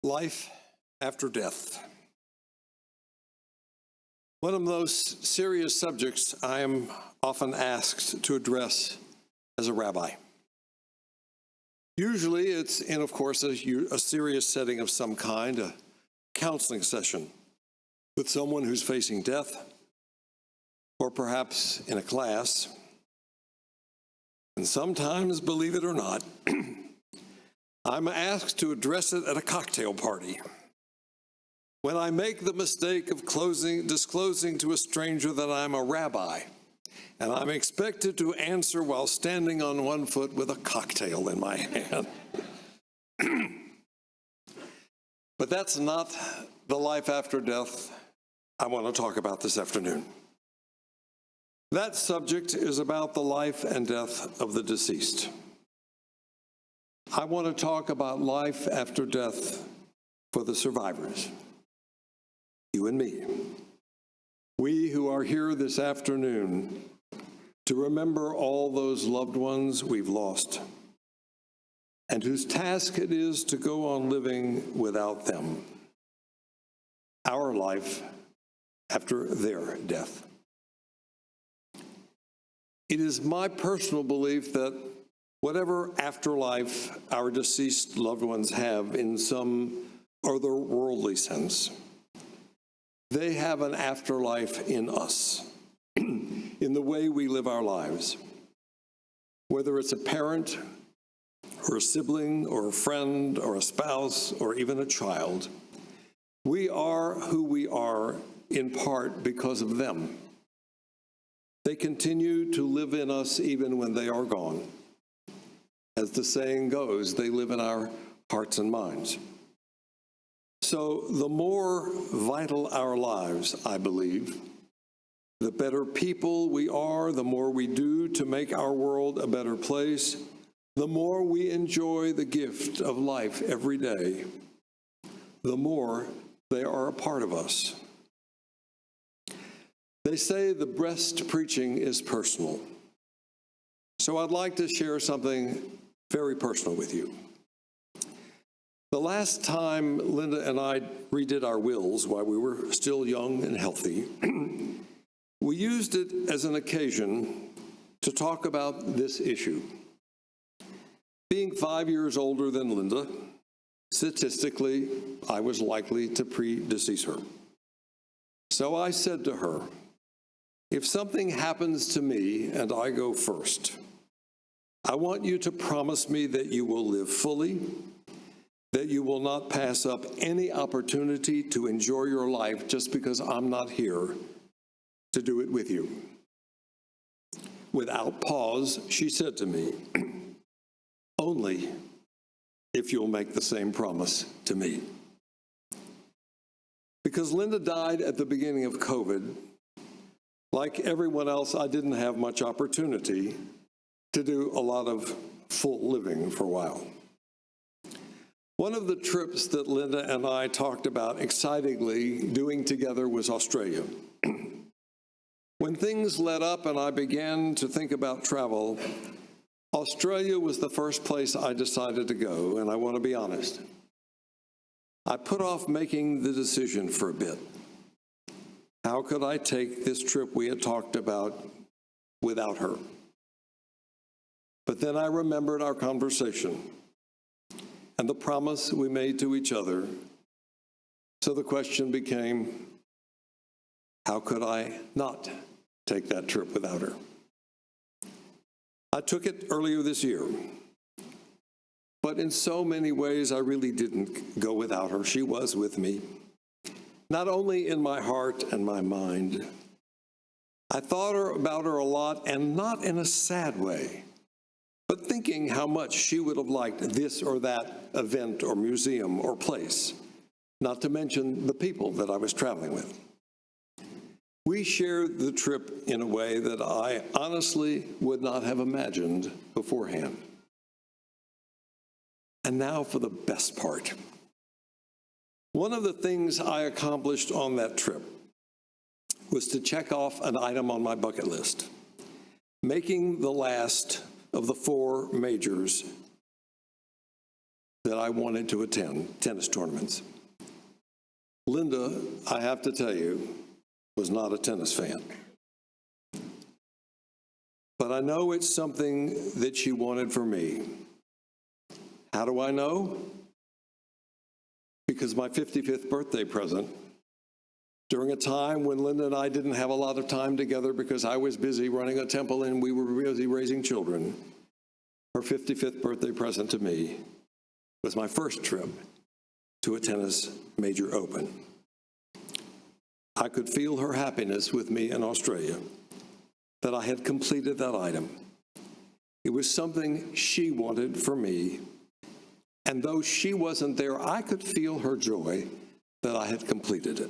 Life after death. One of those serious subjects I am often asked to address as a rabbi. Usually it's in, of course, a serious setting of some kind, a counseling session with someone who's facing death, or perhaps in a class. And sometimes, believe it or not, I'm asked to address it at a cocktail party, when I make the mistake of disclosing to a stranger that I'm a rabbi, and I'm expected to answer while standing on one foot with a cocktail in my hand. But that's not the life after death I want to talk about this afternoon. That subject is about the life and death of the deceased. I want to talk about life after death for the survivors, you and me. We who are here this afternoon to remember all those loved ones we've lost and whose task it is to go on living without them. Our life after their death. It is my personal belief that whatever afterlife our deceased loved ones have in some otherworldly sense, they have an afterlife in us, in the way we live our lives. Whether it's a parent, or a sibling, or a friend, or a spouse, or even a child, we are who we are in part because of them. They continue to live in us even when they are gone. As the saying goes, they live in our hearts and minds. So the more vital our lives, I believe, the better people we are, the more we do to make our world a better place, the more we enjoy the gift of life every day, the more they are a part of us. They say the best preaching is personal. So I'd like to share something very personal with you. The last time Linda and I redid our wills while we were still young and healthy, we used it as an occasion to talk about this issue. Being 5 years older than Linda, statistically, I was likely to predecease her. So I said to her, if something happens to me and I go first, I want you to promise me that you will live fully, that you will not pass up any opportunity to enjoy your life just because I'm not here to do it with you. Without pause, she said to me, only if you'll make the same promise to me. Because Linda died at the beginning of COVID, like everyone else, I didn't have much opportunity to do a lot of full living for a while. One of the trips that Linda and I talked about excitingly doing together was Australia. When things let up and I began to think about travel, Australia was the first place I decided to go, and I want to be honest. I put off making the decision for a bit. How could I take this trip we had talked about without her? But then I remembered our conversation and the promise we made to each other. So the question became, how could I not take that trip without her? I took it earlier this year, but in so many ways I really didn't go without her. She was with me, not only in my heart and my mind. I thought about her a lot, and not in a sad way, but thinking how much she would have liked this or that event or museum or place, not to mention the people that I was traveling with. We shared the trip in a way that I honestly would not have imagined beforehand. And now for the best part. One of the things I accomplished on that trip was to check off an item on my bucket list, making the last of the 4 majors that that I wanted to attend tennis tournaments. Linda, I have to tell you, was not a tennis fan. But I know it's something that she wanted for me. How do I know? Because my 55th birthday present, during a time when Linda and I didn't have a lot of time together because I was busy running a temple and we were busy raising children, her 55th birthday present to me was my first trip to a tennis major open. I could feel her happiness with me in Australia, that I had completed that item. It was something she wanted for me, and though she wasn't there, I could feel her joy that I had completed it.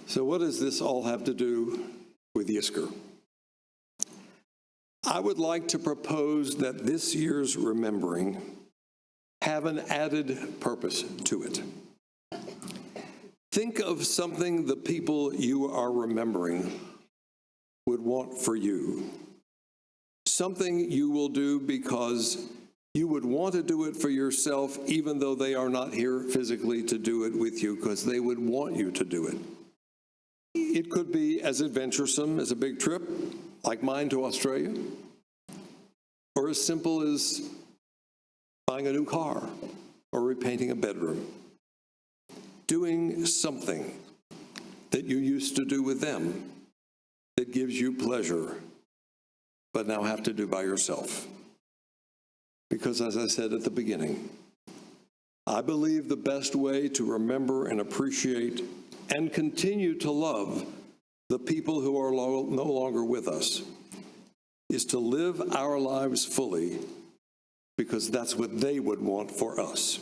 So what does this all have to do with Yizkor? I would like to propose that this year's remembering have an added purpose to it. Think of something the people you are remembering would want for you. Something you will do because you would want to do it for yourself, even though they are not here physically to do it with you, because they would want you to do it. It could be as adventuresome as a big trip, like mine to Australia, or as simple as buying a new car or repainting a bedroom. Doing something that you used to do with them that gives you pleasure, but now have to do by yourself. Because as I said at the beginning, I believe the best way to remember and appreciate and continue to love the people who are no longer with us is to live our lives fully, because that's what they would want for us.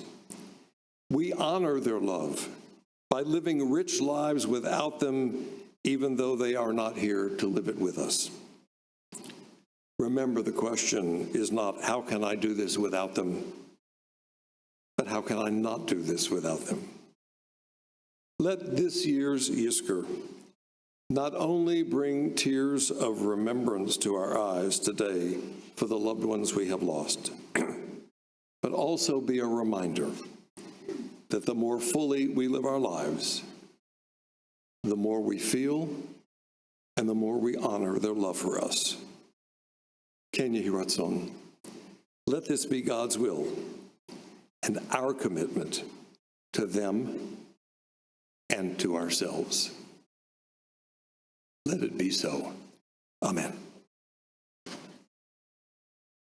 We honor their love by living rich lives without them, even though they are not here to live it with us. Remember, the question is not, how can I do this without them? But how can I not do this without them? Let this year's Yizkor not only bring tears of remembrance to our eyes today for the loved ones we have lost, but also be a reminder that the more fully we live our lives, the more we feel and the more we honor their love for us. Ken Yehi Ratzon, let this be God's will and our commitment to them and to ourselves. Let it be so. Amen.